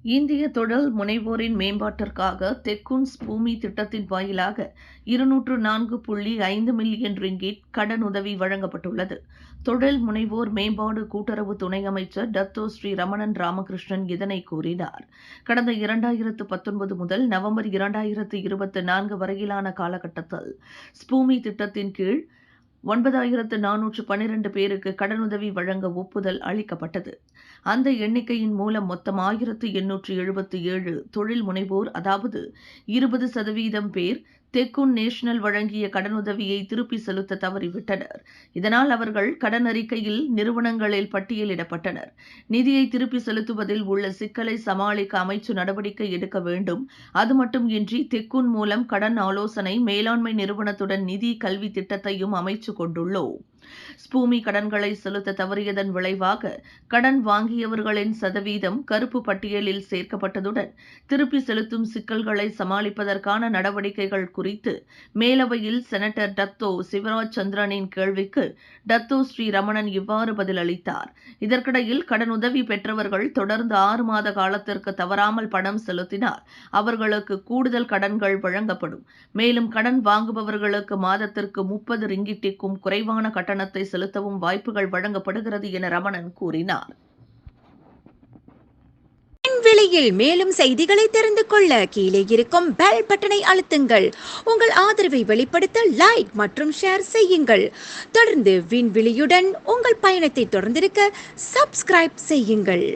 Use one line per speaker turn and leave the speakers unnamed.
இந்திய தொழில் முனைவோரின் மேம்பாட்டிற்காக தெக்குன்ஸ் பூமி திட்டத்தின் வாயிலாக 204.5 மில்லியன் ரிங்கிட் கடனுதவி வழங்கப்பட்டுள்ளது. தொழில் முனைவோர் மேம்பாடு கூட்டுறவு துணை அமைச்சர் டத்தோ ஸ்ரீ ரமணன் ராமகிருஷ்ணன் இதனை கூறினார். கடந்த 2019 முதல் நவம்பர் 2024 வரையிலான காலகட்டத்தில் ஸ்பூமி திட்டத்தின் கீழ் 9412 பேருக்கு கடனுதவி வழங்க ஒப்புதல் அளிக்கப்பட்டது. அந்த எண்ணிக்கையின் மூலம் மொத்தம் 1877 தொழில் முனைவோர், அதாவது 20% பேர் தெக்குன் நேஷனல் வழங்கிய கடனுதவியை திருப்பி செலுத்த தவறிவிட்டனர். இதனால் அவர்கள் கடன் அறிக்கையில் நிறுவனங்களில் பட்டியலிடப்பட்டனர். நிதியை திருப்பி செலுத்துவதில் உள்ள சிக்கலை சமாளிக்க அமைச்சு நடவடிக்கை எடுக்க வேண்டும். அது மட்டுமின்றி தெக்குன் மூலம் கடன் ஆலோசனை மேலாண்மை நிறுவனத்துடன் நிதி கல்வி திட்டத்தையும் அமைச்சு கொண்டுள்ளோம். ஸ்பூமி கடன்களை செலுத்த தவறியதன் விளைவாக கடன் வாங்கியவர்களின் சதவீதம் கருப்பு பட்டியலில் சேர்க்கப்பட்டதுடன் திருப்பி செலுத்தும் சிக்கல்களை சமாளிப்பதற்கான நடவடிக்கைகள் குறித்து மேலவையில் செனட்டர் டத்தோ சிவராஜ் சந்திரனின் கேள்விக்கு டத்தோ ஸ்ரீ ரமணன் இவ்வாறு பதிலளித்தார். இதற்கிடையில் கடனுதவி பெற்றவர்கள் தொடர்ந்து 6 மாத காலத்திற்கு தவறாமல் பணம் செலுத்தினால் அவர்களுக்கு கூடுதல் கடன்கள் வழங்கப்படும். மேலும் கடன் வாங்குபவர்களுக்கு மாதத்திற்கு 30 ரிங்கிட்டிற்கும் குறைவான கட்டணத்தை செலுத்தவும் வாய்ப்புகள் வழங்கப்படுகிறது என ரமணன் கூறினார்.
விலையில் மேலும் செய்திகளை தெரிந்து கொள்ள கீழே இருக்கும் பெல் பட்டனை அழுத்துங்கள். உங்கள் ஆதரவை வெளிப்படுத்த லைக் மற்றும் ஷேர் செய்யுங்கள். தொடர்ந்து விண்வெளியுடன் உங்கள் பயணத்தை தொடர்ந்திருக்க சப்ஸ்கிரைப் செய்யுங்கள்.